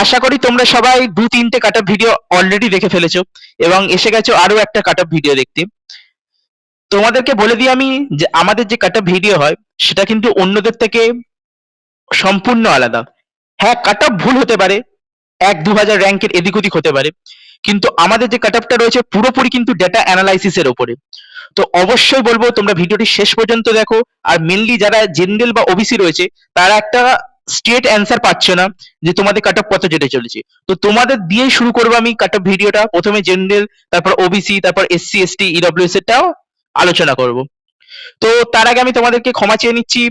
আশা করি তোমরা সবাই 2-3টে কাট অফ ভিডিও অলরেডি দেখে ফেলেছো এবং এসে গেছো আরো একটা কাট অফ ভিডিও দেখতে। তোমাদেরকে বলে দিই আমি যে আমাদের যে কাট অফ ভিডিও হয় সেটা কিন্তু অন্যদের থেকে সম্পূর্ণ আলাদা। হ্যাঁ, কাট অফ ভুল হতে পারে, 1-2 হাজার র্যাঙ্কের এদিক ওদিক হতে পারে, কিন্তু আমাদের যে কাট অফটা রয়েছে পুরোপুরি কিন্তু ডেটা অ্যানালাইসিসের ওপরে। তো অবশ্যই বলবো তোমরা ভিডিওটি শেষ পর্যন্ত দেখো। আর মেনলি যারা জেনারেল বা ওবিসি রয়েছে তারা একটা স্ট্রেট অ্যান্সার পাচ্ছ না যে তোমাদের কাট অফ কত যেতে চলেছে। তো তোমাদের দিয়েই শুরু করবো আমি কাট অফ ভিডিওটা। প্রথমে জেনারেল, তারপর ওবিসি, তারপর এসসি এসটি ইডব্লিউএস এরটাও আলোচনা করব। তো তার আগে আমি তোমাদেরকে ক্ষমা চেয়ে নিচ্ছি,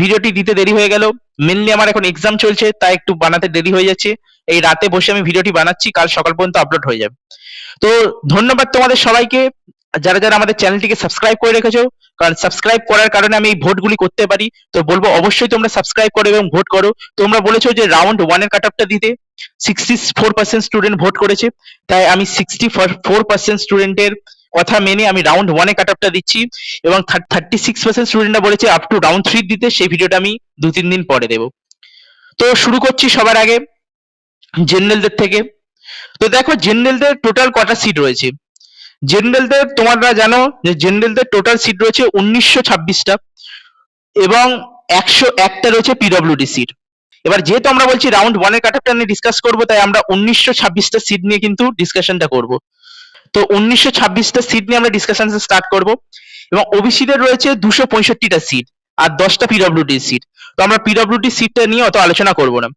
ভিডিওটি দিতে দেরি হয়ে গেল। মেনলি আমার এখন এক্সাম চলছে তাই একটু বানাতে দেরি হয়ে যাচ্ছে। এই রাতে বসে আমি ভিডিওটি বানাচ্ছি, কাল সকাল পর্যন্ত আপলোড হয়ে যাবে। তো ধন্যবাদ তোমাদের সবাইকে যারা যারা আমাদের চ্যানেলটিকে সাবস্ক্রাইব করে রেখেছো, কারণ সাবস্ক্রাইব করার কারণে আমি এই ভোটগুলি করতে পারি। তো বলবো অবশ্যই তোমরা সাবস্ক্রাইব করো এবং ভোট করো। তোমরা বলেছো যে রাউন্ড 1 এর কাট অফটা দিতে, 64% স্টুডেন্ট ভোট করেছে, তাই আমি 64% স্টুডেন্টের কথা মেনে আমি রাউন্ড 1 এ কাট অফটা দিচ্ছি এবং 36% স্টুডেন্টরা বলেছে আপ টু রাউন্ড 3 দিতে। সেই ভিডিওটা আমি 2-3 দিন পরে দেবো। তো শুরু করছি সবার আগে জেনারেলদের থেকে। তো দেখো জেনারেলদের টোটাল কটা সিট রয়েছে। জেনারেলদের তোমরা জানো যে জেনারেলদের টোটাল সিট রয়েছে 1926টা এবং 101টা রয়েছে পিডব্লিউডি সিট। এবার যেহেতু আমরা বলছি রাউন্ড 1 এর কাটঅফটা নিয়ে ডিসকাস করব, তাই আমরা 1926টা সিট নিয়ে কিন্তু ডিসকাশনটা করব। তো 1926টা সিট নিয়ে আমরা ডিসকাশন স্টার্ট করব এবং ওবিসি দের রয়েছে 265টা সিট আর 10টা পিডব্লিউডি সিট। তো আমরা পিডব্লিউডি সিটটা নিয়ে অত আলোচনা করব না।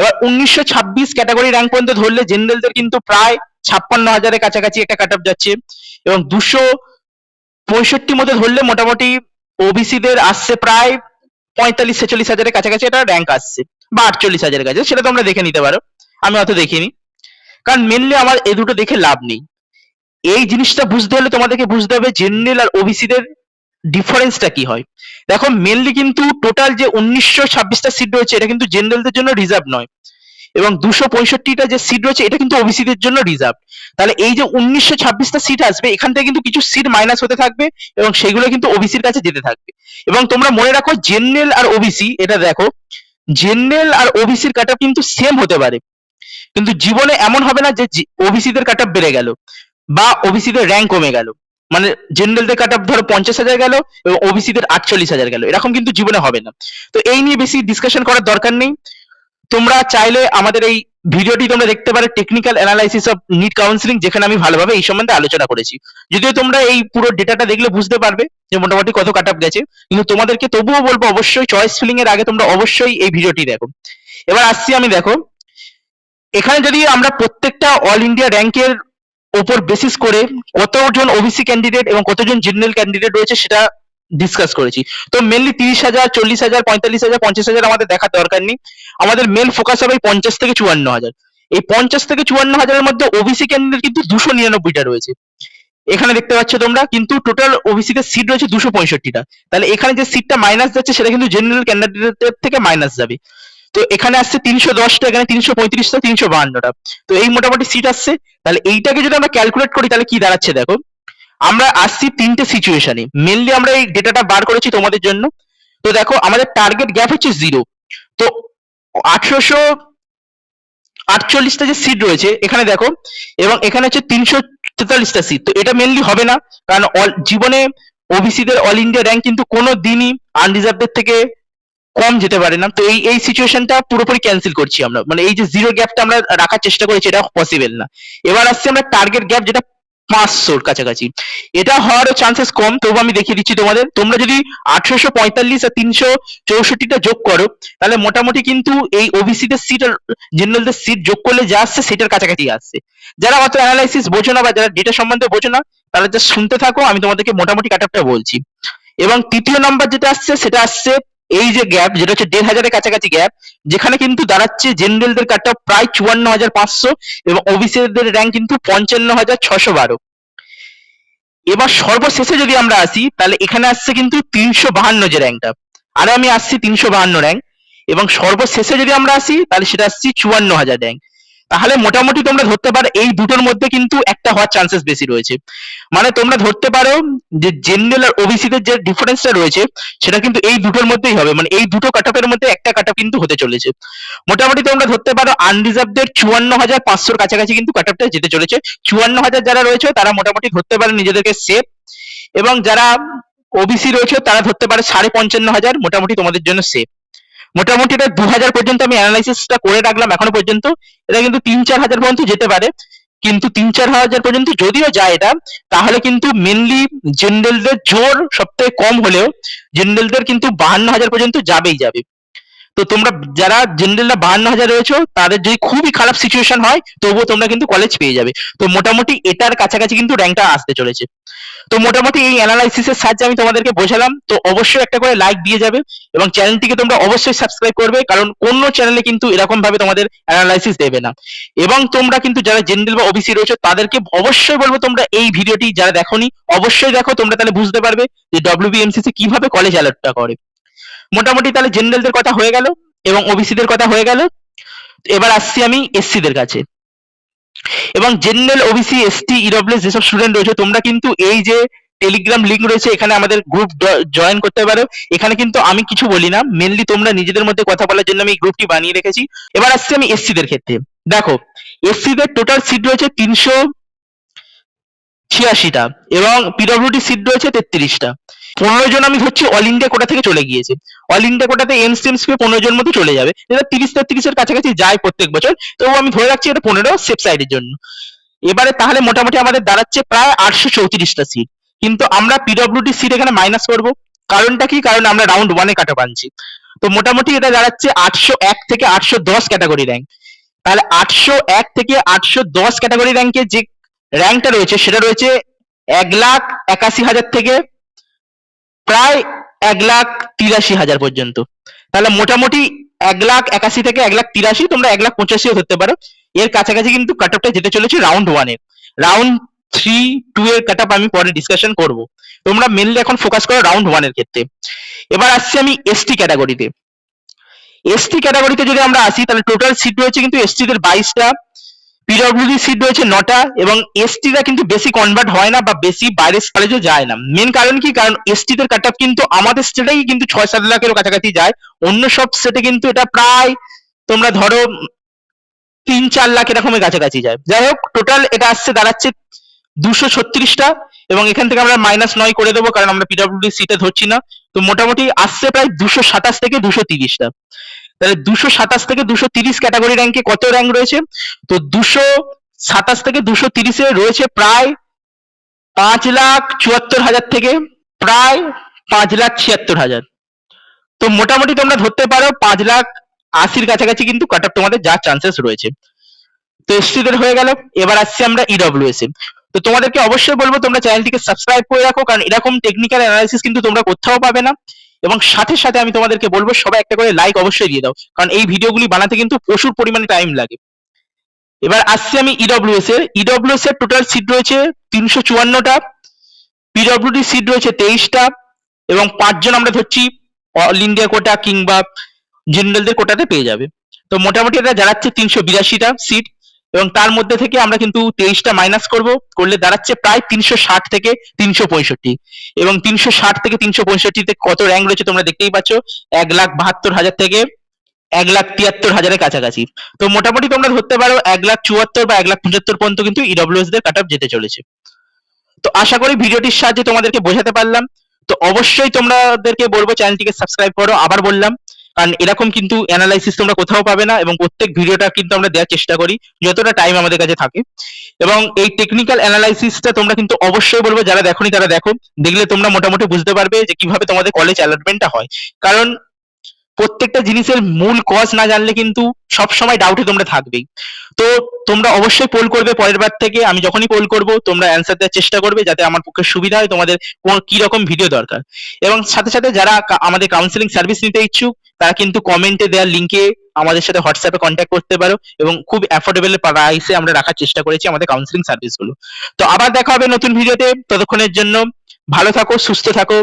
এবার 1926 ক্যাটাগরি র্যাঙ্ক পর্যন্ত ধরলে জেনারেলদের কিন্তু প্রায় 56,000-এর কাছাকাছি একটা কাট অফ যাচ্ছে এবং 265 মধ্যে ধরলে মোটামুটি ওবিসি দের আসছে প্রায় 45-46 হাজারের কাছাকাছি একটা র্যাঙ্ক আসছে, বা 48,000-এর কাছে। সেটা তোমরা দেখে নিতে পারো, আমি অত দেখিনি, কারণ মেনলি আমার এ দুটো দেখে লাভ নেই। এই জিনিসটা বুঝতে হলে তোমাদেরকে বুঝতে হবে জেনারেল আর ওবিসি দের ডিফারেন্সটা কি হয়। দেখো মেনলি কিন্তু টোটাল যে 1926টা সিট রয়েছে এটা কিন্তু জেনারেলদের জন্য রিজার্ভ নয় এবং 265টা যে সিট রয়েছে এটা কিন্তু ওবিসি দের জন্য রিজার্ভ। তাহলে এই যে 1926টা সিট আসবে এখান থেকে কিন্তু কিছু সিট মাইনাস হতে থাকবে এবং সেগুলো কিন্তু ওবিসির কাছে যেতে থাকবে। এবং তোমরা মনে রাখো জেনারেল আর ওবিসি, এটা দেখো জেনারেল আর ওবিসির কাট অফ কিন্তু সেম হতে পারে, কিন্তু জীবনে এমন হবে না যে ওবিসি দের কাট অফ বেড়ে গেল বা ওবিসি দের র্যাঙ্ক কমে গেল। মানে জেনারেলদের কাট অফ ধরো 50,000 গেল এবং ওবিসি দের 48,000 গেল, এরকম কিন্তু জীবনে হবে না। তো এই নিয়ে বেশি ডিসকাশন করার দরকার নেই। তোমরা চাইলে আমাদের এই ভিডিওটি তোমরা দেখতে পারো technical analysis of NEET counselling, যেখানে আমি ভালোভাবে এই সম্বন্ধে আলোচনা করেছি। যদিও তোমরা এই পুরো ডেটাটা দেখলে বুঝতে পারবে যে মোটামুটি কত কাট অফ গেছে, কিন্তু তোমাদেরকে তবুও বলবো অবশ্যই চয়েস ফিলিং এর আগে তোমরা অবশ্যই এই ভিডিওটি দেখো। এবার আসছি আমি, দেখো এখানে যদি আমরা প্রত্যেকটা অল ইন্ডিয়া র্যাঙ্কের ওপর বেসিস করে কতজন ওবিসি ক্যান্ডিডেট এবং কতজন জেনারেল ক্যান্ডিডেট রয়েছে সেটা ডিসকাস করেছি। তো মেনলি 30,000, 40,000, 45,000, 50,000 আমাদের দেখার দরকার নেই। আমাদের মেন ফোকাস হবে 50 থেকে 54,000। এই 50 থেকে 54,000-এর মধ্যে ওবিসি ক্যান্ডিডেট কিন্তু 299টা রয়েছে। এখানে দেখতে পাচ্ছ তোমরা, কিন্তু টোটাল ওবিসি তে সিট রয়েছে 265টা। তাহলে এখানে যে সিটটা মাইনাস যাচ্ছে সেটা কিন্তু জেনারেল ক্যান্ডিডেটের থেকে মাইনাস যাবে। তো এখানে আসছে 310টা, এখানে 335টা, 352টা। তো এই মোটামুটি সিট আসছে। তাহলে এইটাকে যদি আমরা ক্যালকুলেট করি তাহলে কি দাঁড়াচ্ছে দেখো। আমরা আসছি 3টে সিচুয়েশনে, মেনলি আমরা এই ডেটাটা বার করেছি তোমাদের জন্য। তো দেখো আমাদের টার্গেট গ্যাপ হচ্ছে 0। তো 1848টা যে সিট রয়েছে এখানে দেখো, এবং এখানে হচ্ছে 343টা সিট। তো এটা মেনলি হবে না, কারণ জীবনে ওবিসি দের অল ইন্ডিয়া র্যাঙ্ক কিন্তু কোনো দিনই আনরিজার্ভদের থেকে কম যেতে পারে না। তো এই সিচুয়েশনটা পুরোপুরি ক্যান্সেল করছি আমরা, মানে এই যে জিরো গ্যাপটা আমরা রাখার চেষ্টা করেছি এটা পসিবল না। এবার আসছে আমরা টার্গেট গ্যাপ যেটা 500-র কাছাকাছি। এটা হওয়ারও চান্সেস কম, তবু আমি দেখিয়ে দিচ্ছি তোমাদের। তোমরা যদি 1845 আর 364টা যোগ করো তাহলে মোটামুটি কিন্তু এই ওবিসি দের সিট আর জেনারেলদের সিট যোগ করলে যা আসছে সেটার কাছাকাছি আসছে। যারা অত অ্যানালাইসিস বোঝো না বা যারা ডেটা সম্বন্ধে বোঝো না তারা জাস্ট শুনতে থাকো, আমি তোমাদেরকে মোটামুটি কাটঅফটা বলছি। এবং তৃতীয় নাম্বার যেটা আসছে সেটা আসছে এই যে গ্যাপ, যেটা হচ্ছে 1,500-এর কাছাকাছি গ্যাপ, যেখানে কিন্তু দাঁড়াচ্ছে জেনারেলদের কাট অফ প্রায় 54,500 এবং ওবিসি দের র্যাঙ্ক কিন্তু 55,612। এবার সর্বশেষে যদি আমরা আসি তাহলে এখানে আসছে কিন্তু 352 যে র্যাঙ্কটা, আরে আমি আসছি 352 র্যাঙ্ক, এবং সর্বশেষে যদি আমরা আসি তাহলে সেটা আসছে 54,000 র্যাঙ্ক। তাহলে মোটামুটি তোমরা ধরতে পারো এই দুটোর মধ্যে কিন্তু একটা হওয়ার চান্সেস বেশি রয়েছে। মানে তোমরা ধরতে পারো যে জেনারেল আর ওবিসি তে যে ডিফারেন্সটা রয়েছে সেটা কিন্তু এই দুটোর মধ্যেই হবে, মানে এই দুটো কাট অফের মধ্যে একটা কাট অফ কিন্তু হতে চলেছে। মোটামুটি তোমরা ধরতে পারো আনরিজার্ভদের 54,500 কাছাকাছি কিন্তু কাট অফটা যেতে চলেছে। 54,000 যারা রয়েছে তারা মোটামুটি ধরতে পারে নিজেদেরকে সেফ, এবং যারা ওবিসি রয়েছে তারা ধরতে পারে 55,500 মোটামুটি তোমাদের জন্য সেফ। মোটামুটি এটা 2,000 পর্যন্ত আমি অ্যানালাইসিসটা করে রাখলাম এখনো পর্যন্ত। এটা কিন্তু 3-4 হাজার পর্যন্ত যেতে পারে, কিন্তু 3-4 হাজার পর্যন্ত যদিও যায় এটা, তাহলে কিন্তু মেনলি জেনারেলদের জোর সবথেকে কম হলেও জেনারেলদের কিন্তু 52,000 পর্যন্ত যাবেই যাবে। তো তোমরা যারা জেনারেলরা 52,000 রয়েছে তাদের যদি খুবই খারাপ সিচুয়েশন হয় তবুও তোমরা কিন্তু কলেজ পেয়ে যাবে। তো মোটামুটি এটার কাছাকাছি কিন্তু র্যাঙ্কটা আসতে চলেছে। তো মোটামুটি এই অ্যানালাইসিসের সাহায্যে আমি তোমাদেরকে বোঝালাম। তো অবশ্যই একটা করে লাইক দিয়ে যাবে এবং চ্যানেলটিকে তোমরা অবশ্যই সাবস্ক্রাইব করবে, কারণ অন্য চ্যানেলে কিন্তু এরকম ভাবে তোমাদের অ্যানালাইসিস দেবে না। এবং তোমরা কিন্তু যারা জেনারেল বা ওবিসি রয়েছে তাদেরকে অবশ্যই বলবো তোমরা এই ভিডিওটি যারা দেখোনি অবশ্যই দেখো, তোমরা তাহলে বুঝতে পারবে যে ডব্লিউবিএমসিসি কিভাবে কলেজ অ্যালার্টটা করে। মোটামুটি তাহলে জেনারেলদের কথা হয়ে গেল এবং ওবিসিদের কথা হয়ে গেল। এবার আসছি আমি এসসিদের কাছে। এবং জেনারেল, ওবিসি, এসটি, ইডব্লিউএস যেসব স্টুডেন্ট রয়েছে তোমরা কিন্তু এই যে টেলিগ্রাম লিংক রয়েছে এখানে আমাদের গ্রুপ জয়েন করতে পারো। এখানে কিন্তু আমি কিছু বলি না, মেনলি তোমরা নিজেদের মধ্যে কথা বলার জন্য আমি এই গ্রুপটি বানিয়ে রেখেছি। এবার আসছি আমি এসসিদের ক্ষেত্রে। দেখো এসসিদের টোটাল সিট রয়েছে 386টা এবং পিডব্লিউডি সিট রয়েছে 33টা। 15 জন আমি ধরছি অল ইন্ডিয়া কোটা থেকে চলে গিয়েছে। অল ইন্ডিয়া কোটাতে এমস টেমস পেয়ে 15 জন মতো চলে যাবে, এটা 30-33 এর কাছাকাছি যায় প্রত্যেক বছর, তবু আমি ধরে রাখছি এটা 15 সেফ সাইডের জন্য। এবারে তাহলে মোটামুটি আমাদের দাঁড়াচ্ছে প্রায় 834টা সিট, কিন্তু আমরা পিডব্লিউডি সিট এখানে মাইনাস করব। কারণটা কি? কারণ আমরা রাউন্ড 1-এ কাট অফ আনছি। তো মোটামুটি এটা দাঁড়াচ্ছে 801 থেকে 810 ক্যাটাগরি র্যাঙ্ক। তাহলে 801 থেকে 810 ক্যাটাগরি র্যাঙ্কে যে র্যাঙ্কটা রয়েছে সেটা রয়েছে 1,81,000 থেকে প্রায় 1,83,000 পর্যন্ত। তাহলে মোটামুটি 1,81,000 থেকে 1,83,000, তোমরা 1,85,000 ধরতে পারো, এর কাছাকাছি কিন্তু কাট অফটা যেতে চলেছে রাউন্ড 1 এর। রাউন্ড 3-2 এর কাট অফ আমি পরে ডিসকাশন করব, তোমরা মেনলি এখন ফোকাস করো রাউন্ড 1 এর ক্ষেত্রে। এবার আসছি আমি এসটি ক্যাটাগরিতে। এসটি ক্যাটাগরিতে যদি আমরা আসি তাহলে টোটাল সিট রয়েছে কিন্তু এসটি দের 22টা, পিডব্লিউডি সিট রয়েছে 9টা, এবং এসটিরা কিন্তু বেশি কনভার্ট হয় না বা বেশি বাইরের কলেজে যায় না। মেন কারণ কি? কারণ এসটি দের কাট অফ কিন্তু আমাদের স্টেটেই কিন্তু 6-7 লাখেরও কাছাকাছি যায়, অন্য সব স্টেটে কিন্তু এটা প্রায় তোমরা ধরো 3-4 লাখ এরকমের কাছাকাছি যায়। যাই হোক টোটাল এটা আসছে দাঁড়াচ্ছে 236টা, এবং এখান থেকে আমরা -9 করে দেবো কারণ আমরা পিডব্লিউডি সিটে ধরছি না। তো মোটামুটি আসছে প্রায় 227 থেকে 230টা। তাহলে 227 থেকে 230 ক্যাটাগরি র্যাঙ্কে কত র্যাঙ্ক রয়েছে? তো 227 থেকে 230 এ রয়েছে প্রায় 5,74,000 থেকে প্রায় 5,76,000। তো মোটামুটি তোমরা ধরতে পারো 5,80,000 কাছাকাছি কিন্তু কাট অফ তোমাদের যাওয়ার চান্সেস রয়েছে। তো এসসি দের হয়ে গেল। এবার আসছি আমরা ইডব্লিউএস এ। তো তোমাদেরকে অবশ্যই বলবো তোমরা চ্যানেলটিকে সাবস্ক্রাইব করে রাখো, কারণ এরকম টেকনিক্যাল অ্যানালাইসিস কিন্তু তোমরা কোথাও পাবে না। এবং সাথে সাথে আমি তোমাদেরকে বলবো সবাই একটা করে লাইক অবশ্যই দিয়ে দাও, কারণ এই ভিডিওগুলি বানাতে কিন্তু প্রচুর পরিমাণে টাইম লাগে। এবার আসছি আমি ইডব্লিউএস এর। ইডব্লিউএস এর টোটাল সিট রয়েছে 354টা, পিডব্লিউডি সিট রয়েছে 23টা, এবং 5 জন আমরা ধরছি অল ইন্ডিয়া কোটা কিংবা জেনারেলদের কোটাতে পেয়ে যাবে। তো মোটামুটি এটা দাঁড়াচ্ছে 382টা সিট, এবং তার মধ্যে থেকে আমরা কিন্তু 23টা মাইনাস করলে দাঁড়াচ্ছে প্রায় 360 থেকে 365, এবং 360 থেকে 365 কত র্যাঙ্ক রয়েছে তোমরা দেখতেই পাচ্ছ, 1,72,000 থেকে 1,73,000 কাছাকাছি। তো মোটামুটি তোমরা ধরতে পারো 1,74,000 বা 1,75,000 পর্যন্ত কিন্তু ইডব্লিউএস দের কাট অফ যেতে চলেছে। তো আশা করি ভিডিওটির সাহায্যে তোমাদেরকে বোঝাতে পারলাম। তো অবশ্যই তোমাদেরকে বলবো চ্যানেলটিকে সাবস্ক্রাইব করো, আবার বললাম, কারণ এরকম কিন্তু অ্যানালাইসিস তোমরা কোথাও পাবে না, এবং প্রত্যেক ভিডিওটা কিন্তু আমরা দেওয়ার চেষ্টা করি যতটা টাইম আমাদের কাছে থাকে। এবং এই টেকনিক্যাল অ্যানালাইসিসটা তোমরা কিন্তু অবশ্যই বলবো যারা দেখোনি তারা দেখো, দেখলে তোমরা মোটামুটি বুঝতে পারবে যে কিভাবে তোমাদের কলেজ অ্যালটমেন্টটা হয়। কারণ প্রত্যেকটা জিনিসের মূল কজ না জানলে কিন্তু সব সময় ডাউটে তোমরা থাকবেই। তো তোমরা অবশ্যই পোল করবে, পরের বার থেকে আমি যখনই পোল করব তোমরা অ্যান্সার দেওয়ার চেষ্টা করবে যাতে আমার পক্ষে সুবিধা হয় তোমাদের কি রকম ভিডিও দরকার। এবং সাথে সাথে যারা আমাদের কাউন্সিলিং সার্ভিস নিতে ইচ্ছুক তারা কিন্তু কমেন্টে দেওয়ার লিঙ্কে আমাদের সাথে হোয়াটসঅ্যাপে কন্ট্যাক্ট করতে পারো, এবং খুব অ্যাফোর্ডেবল প্রাইসে আমরা রাখার চেষ্টা করেছি আমাদের কাউন্সিলিং সার্ভিসগুলো। তো আবার দেখা হবে নতুন ভিডিওতে, ততক্ষণের জন্য ভালো থাকো, সুস্থ থাকো।